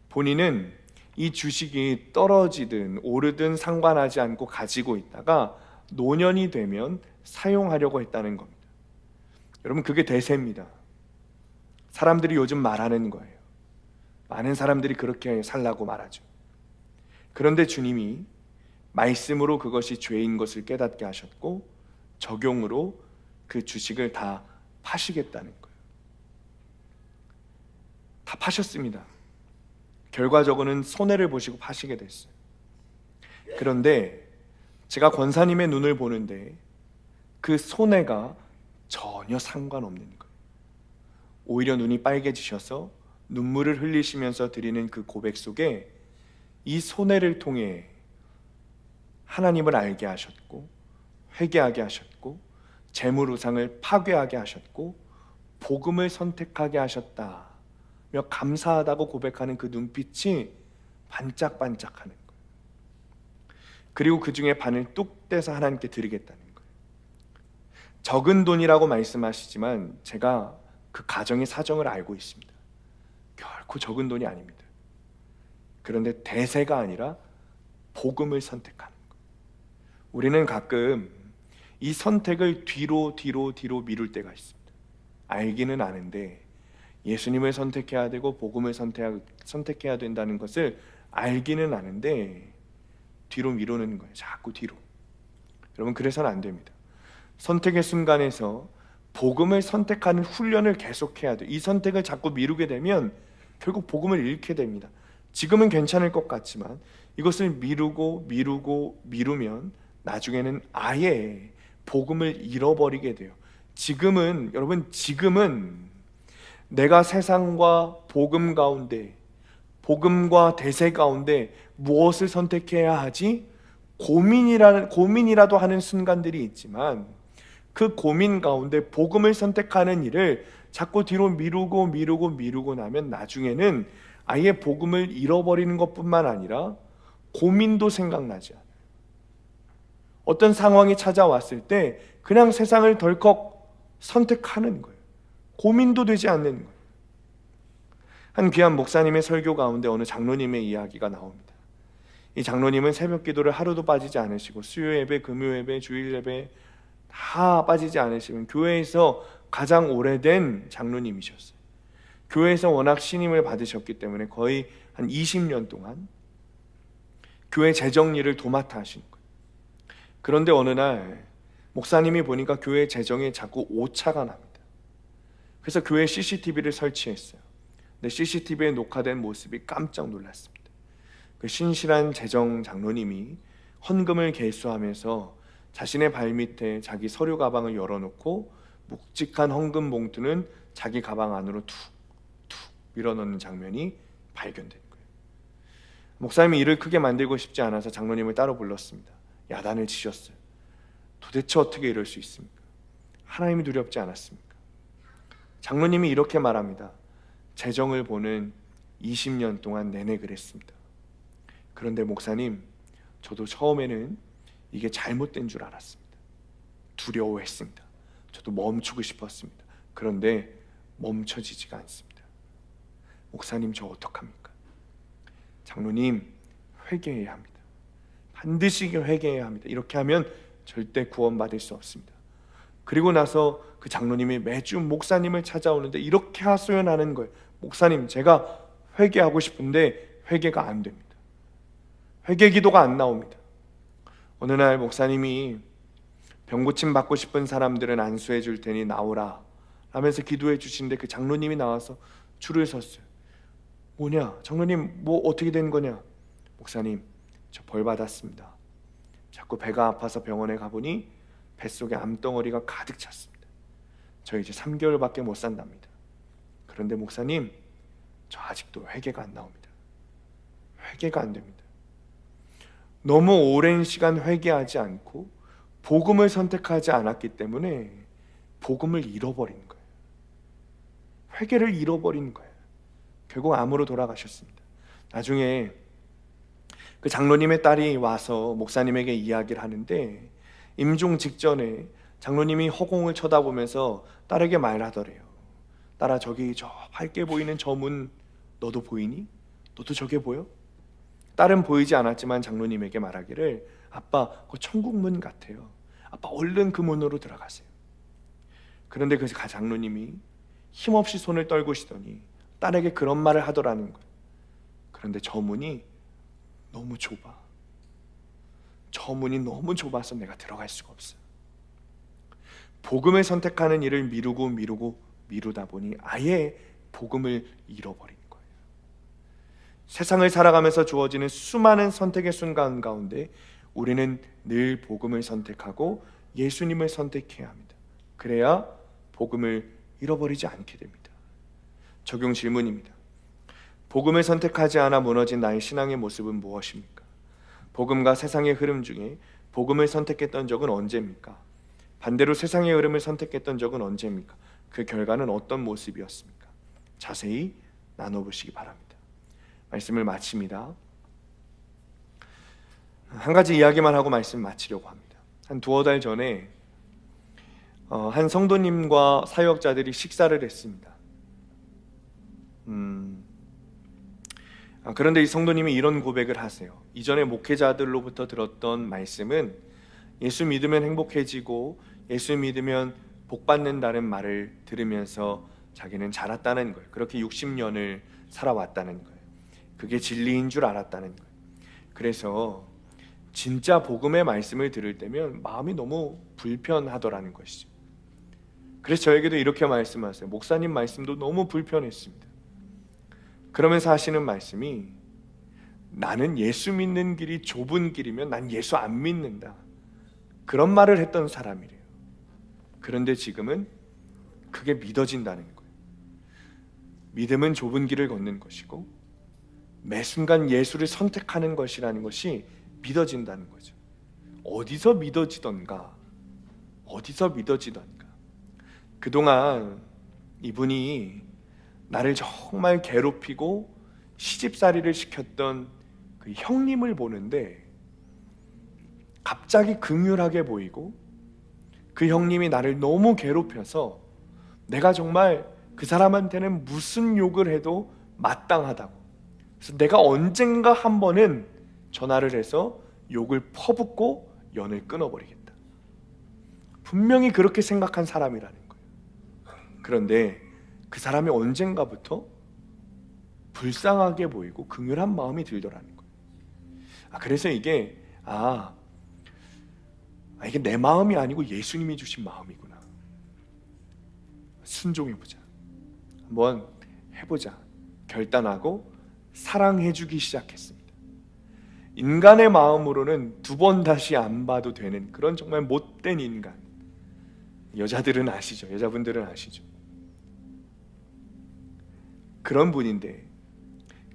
본인은 이 주식이 떨어지든 오르든 상관하지 않고 가지고 있다가 노년이 되면 사용하려고 했다는 겁니다. 여러분, 그게 대세입니다. 사람들이 요즘 말하는 거예요. 많은 사람들이 그렇게 살라고 말하죠. 그런데 주님이 말씀으로 그것이 죄인 것을 깨닫게 하셨고 적용으로 그 주식을 다 파시겠다는 거예요. 다 파셨습니다. 결과적으로는 손해를 보시고 파시게 됐어요. 그런데 제가 권사님의 눈을 보는데 그 손해가 전혀 상관없는 거예요. 오히려 눈이 빨개지셔서 눈물을 흘리시면서 드리는 그 고백 속에 이 손해를 통해 하나님을 알게 하셨고 회개하게 하셨고 재물우상을 파괴하게 하셨고 복음을 선택하게 하셨다며 감사하다고 고백하는 그 눈빛이 반짝반짝하는 거예요. 그리고 그 중에 반을 뚝 떼서 하나님께 드리겠다는 거예요. 적은 돈이라고 말씀하시지만 제가 그 가정의 사정을 알고 있습니다. 결코 적은 돈이 아닙니다. 그런데 대세가 아니라 복음을 선택하는 거예요. 우리는 가끔 이 선택을 뒤로 미룰 때가 있습니다. 알기는 아는데 예수님을 선택해야 되고 복음을 선택해야 된다는 것을 알기는 아는데 뒤로 미루는 거예요. 자꾸 뒤로. 여러분, 그래서는 안 됩니다. 선택의 순간에서 복음을 선택하는 훈련을 계속해야 돼요. 이 선택을 자꾸 미루게 되면 결국 복음을 잃게 됩니다. 지금은 괜찮을 것 같지만 이것을 미루면 나중에는 아예 복음을 잃어버리게 돼요. 지금은 내가 세상과 복음 가운데, 복음과 대세 가운데 무엇을 선택해야 하지? 고민이라도 하는 순간들이 있지만 그 고민 가운데 복음을 선택하는 일을 자꾸 뒤로 미루고 나면 나중에는 아예 복음을 잃어버리는 것뿐만 아니라 고민도 생각나지 않아요. 어떤 상황이 찾아왔을 때 그냥 세상을 덜컥 선택하는 거예요. 고민도 되지 않는 거예요. 한 귀한 목사님의 설교 가운데 어느 장로님의 이야기가 나옵니다. 이 장로님은 새벽 기도를 하루도 빠지지 않으시고 수요 예배, 금요 예배, 주일 예배 다 빠지지 않으시면 교회에서 가장 오래된 장로님이셨어요. 교회에서 워낙 신임을 받으셨기 때문에 거의 한 20년 동안 교회 재정 일을 도맡아 하신 거예요. 그런데 어느 날 목사님이 보니까 교회 재정에 자꾸 오차가 납니다. 그래서 교회 CCTV를 설치했어요. 근데 CCTV에 녹화된 모습이 깜짝 놀랐습니다. 그 신실한 재정 장로님이 헌금을 계수하면서 자신의 발밑에 자기 서류 가방을 열어놓고 묵직한 헌금 봉투는 자기 가방 안으로 툭툭 밀어넣는 장면이 발견된 거예요. 목사님이 일을 크게 만들고 싶지 않아서 장로님을 따로 불렀습니다. 야단을 치셨어요. 도대체 어떻게 이럴 수 있습니까? 하나님이 두렵지 않았습니까? 장로님이 이렇게 말합니다. 재정을 보는 20년 동안 내내 그랬습니다. 그런데 목사님, 저도 처음에는 이게 잘못된 줄 알았습니다. 두려워했습니다. 저도 멈추고 싶었습니다. 그런데 멈춰지지가 않습니다. 목사님, 저 어떡합니까? 장로님, 회개해야 합니다. 반드시 회개해야 합니다. 이렇게 하면 절대 구원받을 수 없습니다. 그리고 나서 그 장로님이 매주 목사님을 찾아오는데 이렇게 하소연하는 거예요. 목사님, 제가 회개하고 싶은데 회개가 안 됩니다. 회개 기도가 안 나옵니다. 어느 날 목사님이 병고침 받고 싶은 사람들은 안수해 줄 테니 나오라 라면서 기도해 주시는데 그 장로님이 나와서 줄을 섰어요. 뭐냐? 장로님 뭐 어떻게 된 거냐? 목사님, 저 벌 받았습니다. 자꾸 배가 아파서 병원에 가보니 뱃속에 암덩어리가 가득 찼습니다. 저 이제 3개월밖에 못 산답니다. 그런데 목사님, 저 아직도 회개가 안 나옵니다. 회개가 안 됩니다. 너무 오랜 시간 회개하지 않고 복음을 선택하지 않았기 때문에 복음을 잃어버린 거예요. 회개를 잃어버린 거예요. 결국 암으로 돌아가셨습니다. 나중에 그 장로님의 딸이 와서 목사님에게 이야기를 하는데, 임종 직전에 장로님이 허공을 쳐다보면서 딸에게 말하더래요. 딸아, 저기 저 밝게 보이는 저 문 너도 보이니? 너도 저게 보여? 딸은 보이지 않았지만 장로님에게 말하기를, 아빠, 그 천국문 같아요. 아빠, 얼른 그 문으로 들어가세요. 그런데 그 장로님이 힘없이 손을 떨구시더니 딸에게 그런 말을 하더라는 거예요. 그런데 저 문이 너무 좁아. 저 문이 너무 좁아서 내가 들어갈 수가 없어요. 복음을 선택하는 일을 미루다 보니 아예 복음을 잃어버린 거예요. 세상을 살아가면서 주어지는 수많은 선택의 순간 가운데 우리는 늘 복음을 선택하고 예수님을 선택해야 합니다. 그래야 복음을 잃어버리지 않게 됩니다. 적용 질문입니다. 복음을 선택하지 않아 무너진 나의 신앙의 모습은 무엇입니까? 복음과 세상의 흐름 중에 복음을 선택했던 적은 언제입니까? 반대로 세상의 흐름을 선택했던 적은 언제입니까? 그 결과는 어떤 모습이었습니까? 자세히 나눠보시기 바랍니다. 말씀을 마칩니다. 한 가지 이야기만 하고 말씀 마치려고 합니다. 한 두어 달 전에 한 성도님과 사역자들이 식사를 했습니다. 그런데 이 성도님이 이런 고백을 하세요. 이전에 목회자들로부터 들었던 말씀은 예수 믿으면 행복해지고 예수 믿으면 복 받는다는 말을 들으면서 자기는 자랐다는 거예요. 그렇게 60년을 살아왔다는 거예요. 그게 진리인 줄 알았다는 거예요. 그래서 진짜 복음의 말씀을 들을 때면 마음이 너무 불편하더라는 것이죠. 그래서 저에게도 이렇게 말씀하세요. 목사님 말씀도 너무 불편했습니다. 그러면서 하시는 말씀이, 나는 예수 믿는 길이 좁은 길이면 난 예수 안 믿는다, 그런 말을 했던 사람이래요. 그런데 지금은 그게 믿어진다는 거예요. 믿음은 좁은 길을 걷는 것이고 매 순간 예수를 선택하는 것이라는 것이 믿어진다는 거죠. 어디서 믿어지던가 그동안 이분이 나를 정말 괴롭히고 시집살이를 시켰던 그 형님을 보는데 갑자기 긍휼하게 보이고, 그 형님이 나를 너무 괴롭혀서 내가 정말 그 사람한테는 무슨 욕을 해도 마땅하다고, 그래서 내가 언젠가 한 번은 전화를 해서 욕을 퍼붓고 연을 끊어버리겠다, 분명히 그렇게 생각한 사람이라는 거예요. 그런데 그 사람이 언젠가부터 불쌍하게 보이고 긍휼한 마음이 들더라는 거예요. 그래서 이게 이게 내 마음이 아니고 예수님이 주신 마음이구나. 순종해보자, 한번 해보자 결단하고 사랑해주기 시작했습니다. 인간의 마음으로는 두 번 다시 안 봐도 되는 그런 정말 못된 인간. 여자들은 아시죠? 여자분들은 아시죠? 그런 분인데,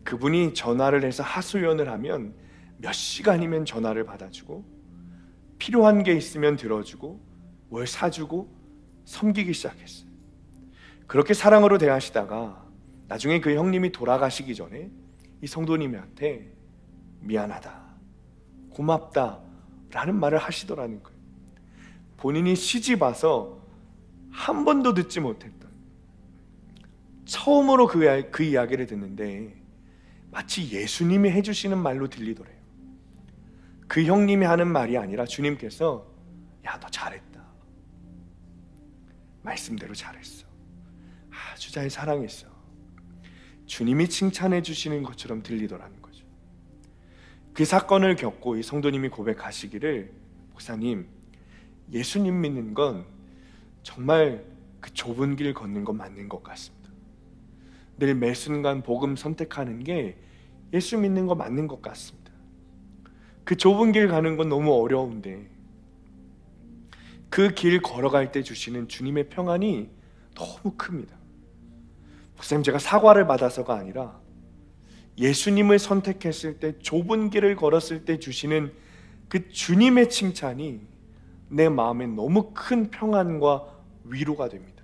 그분이 전화를 해서 하소연을 하면 몇 시간이면 전화를 받아주고 필요한 게 있으면 들어주고 뭘 사주고 섬기기 시작했어요. 그렇게 사랑으로 대하시다가 나중에 그 형님이 돌아가시기 전에 이 성도님한테 미안하다, 고맙다 라는 말을 하시더라는 거예요. 본인이 시집 와서 한 번도 듣지 못했던, 처음으로 그 이야기를 듣는데 마치 예수님이 해주시는 말로 들리더래요. 그 형님이 하는 말이 아니라 주님께서, 야, 너 잘했다, 말씀대로 잘했어, 아주 잘 사랑했어, 주님이 칭찬해 주시는 것처럼 들리더라는 거죠. 그 사건을 겪고 이 성도님이 고백하시기를, 목사님, 예수님 믿는 건 정말 그 좁은 길 걷는 건 맞는 것 같습니다. 늘 매 순간 복음 선택하는 게 예수 믿는 거 맞는 것 같습니다. 그 좁은 길 가는 건 너무 어려운데 그 길 걸어갈 때 주시는 주님의 평안이 너무 큽니다. 목사님, 제가 사과를 받아서가 아니라 예수님을 선택했을 때, 좁은 길을 걸었을 때 주시는 그 주님의 칭찬이 내 마음에 너무 큰 평안과 위로가 됩니다.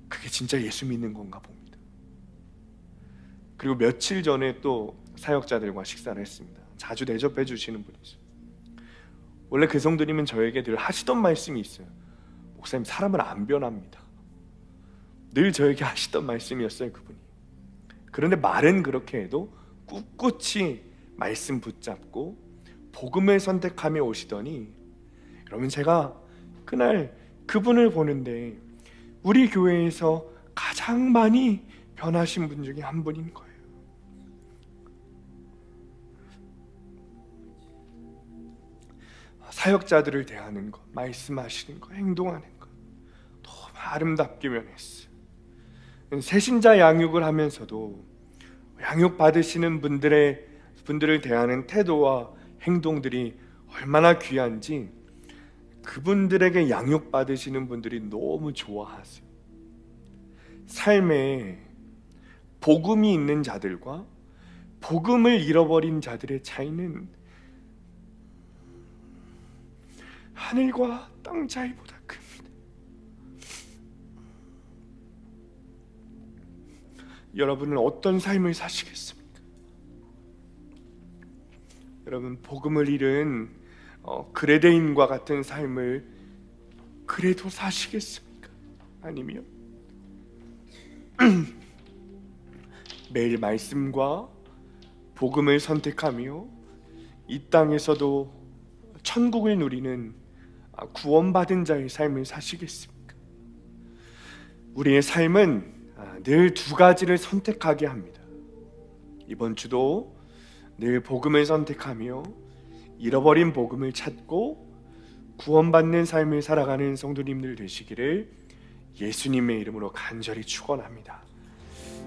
그게 진짜 예수 믿는 건가 봅니다. 그리고 며칠 전에 또 사역자들과 식사를 했습니다. 자주 대접해 주시는 분이죠. 원래 그 성도님은 저에게 늘 하시던 말씀이 있어요. 목사님, 사람은 안 변합니다. 늘 저에게 하시던 말씀이었어요, 그분이. 그런데 말은 그렇게 해도 꿋꿋이 말씀 붙잡고 복음을 선택하며 오시더니, 여러분, 제가 그날 그분을 보는데 우리 교회에서 가장 많이 변하신 분 중에 한 분인 거예요. 사역자들을 대하는 것, 말씀하시는 것, 행동하는 것 너무 아름답게 변했어요. 새신자 양육을 하면서도 양육 받으시는 분들을 대하는 태도와 행동들이 얼마나 귀한지 그분들에게 양육 받으시는 분들이 너무 좋아하세요. 삶에 복음이 있는 자들과 복음을 잃어버린 자들의 차이는 하늘과 땅 차이보다 큽니다. 여러분은 어떤 삶을 사시겠습니까? 여러분, 복음을 잃은 그레데인과 같은 삶을 그래도 사시겠습니까? 아니면 매일 말씀과 복음을 선택하며 이 땅에서도 천국을 누리는 구원받은 자의 삶을 사시겠습니까? 우리의 삶은 늘 두 가지를 선택하게 합니다. 이번 주도 늘 복음을 선택하며 잃어버린 복음을 찾고 구원받는 삶을 살아가는 성도님들 되시기를 예수님의 이름으로 간절히 축원합니다.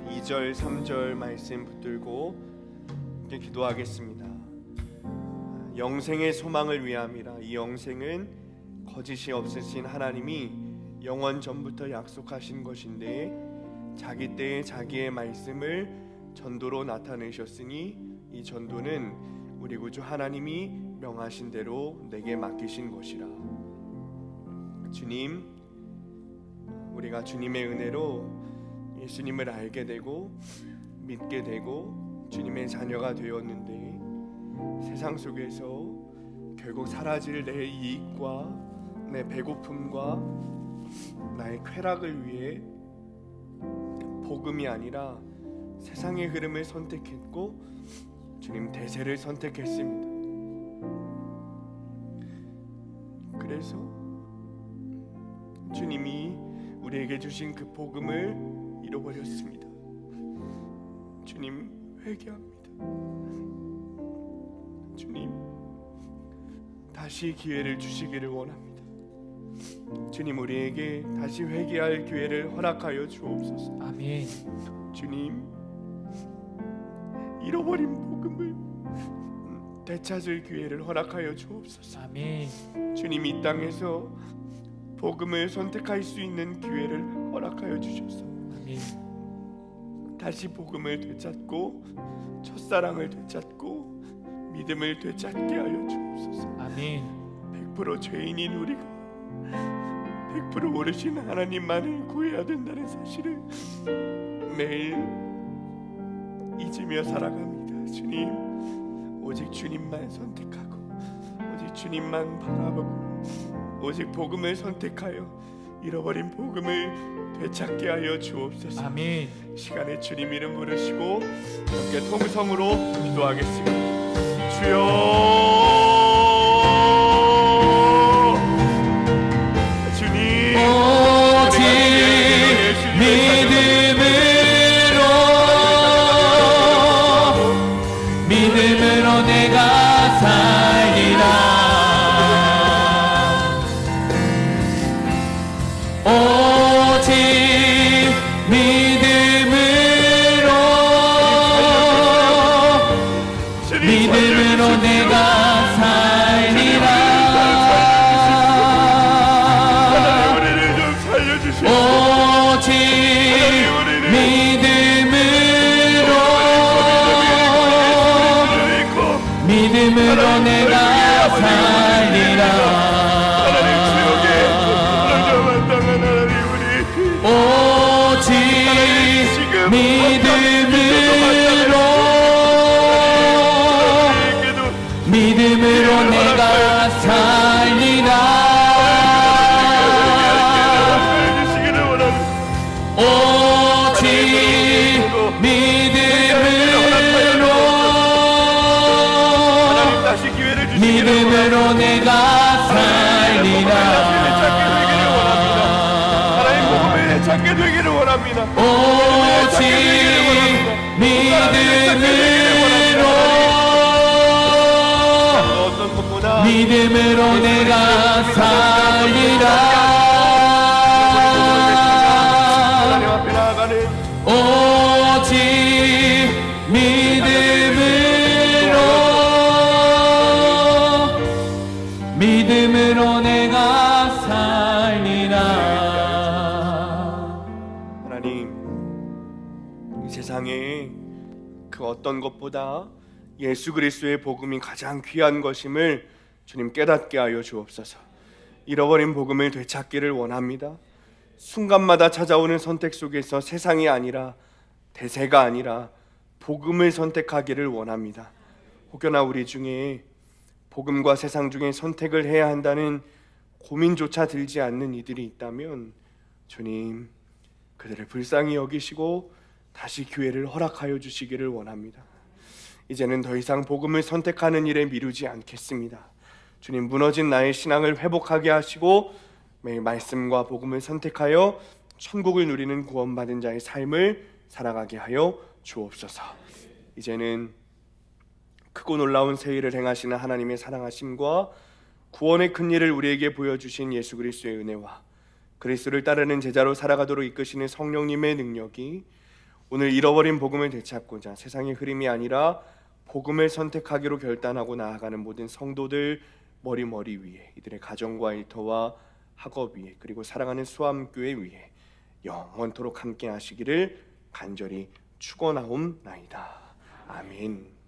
2절, 3절 말씀 붙들고 함께 기도하겠습니다. 영생의 소망을 위함이라. 이 영생은 거짓이 없으신 하나님이 영원 전부터 약속하신 것인데 자기 때에 자기의 말씀을 전도로 나타내셨으니 이 전도는 우리 구주 하나님이 명하신 대로 내게 맡기신 것이라. 주님, 우리가 주님의 은혜로 예수님을 알게 되고 믿게 되고 주님의 자녀가 되었는데 세상 속에서 결국 사라질 내 이익과 내 배고픔과 나의 쾌락을 위해 복음이 아니라 세상의 흐름을 선택했고 주님 대세를 선택했습니다. 그래서 주님이 우리에게 주신 그 복음을 잃어버렸습니다. 주님, 회개합니다. 주님, 다시 기회를 주시기를 원합니다. 주님, 우리에게 다시 회개할 기회를 허락하여 주옵소서. 아멘. 주님, 잃어버린 복음을 되찾을 기회를 허락하여 주옵소서. 아멘. 주님, 이 땅에서 복음을 선택할 수 있는 기회를 허락하여 주셔서 아멘. 다시 복음을 되찾고 첫사랑을 되찾고 믿음을 되찾게 하여 주옵소서. 아멘. 100% 죄인인 우리가 100% 오르신 하나님만을 구해야 된다는 사실을 매일 잊으며 살아갑니다. 주님, 오직 주님만 선택하고 오직 주님만 바라보고 오직 복음을 선택하여 잃어버린 복음을 되찾게 하여 주옵소서. 아멘. 시간에 주님 이름 부르시고 함께 통성으로 기도하겠습니다. 주여, 주님, 오직 믿음으로 내가 살리라. 믿음으로 내가 살리라. 오직 믿음으로 내가 살리라. 하나님 복음을 찾게 되기를 원합니다. 오직 믿음으로 내가 살리라. 하나님 앞에 나아가는 오직 믿음으로 내가 살리라. 하나님, 이 세상에 그 어떤 것보다 예수 그리스도의 복음이 가장 귀한 것임을 주님 깨닫게 하여 주옵소서. 잃어버린 복음을 되찾기를 원합니다. 순간마다 찾아오는 선택 속에서 세상이 아니라 대세가 아니라 복음을 선택하기를 원합니다. 혹여나 우리 중에 복음과 세상 중에 선택을 해야 한다는 고민조차 들지 않는 이들이 있다면 주님, 그들을 불쌍히 여기시고 다시 기회를 허락하여 주시기를 원합니다. 이제는 더 이상 복음을 선택하는 일에 미루지 않겠습니다. 주님, 무너진 나의 신앙을 회복하게 하시고 매일 말씀과 복음을 선택하여 천국을 누리는 구원받은 자의 삶을 살아가게 하여 주옵소서. 이제는 크고 놀라운 새 일을 행하시는 하나님의 사랑하심과 구원의 큰 일을 우리에게 보여주신 예수 그리스도의 은혜와 그리스도를 따르는 제자로 살아가도록 이끄시는 성령님의 능력이 오늘 잃어버린 복음을 되찾고자 세상의 흐름이 아니라 복음을 선택하기로 결단하고 나아가는 모든 성도들 머리 위에, 이들의 가정과 일터와 학업 위에, 그리고 사랑하는 수암교회 위에 영원토록 함께 하시기를 간절히 축원하옵나이다. 아멘.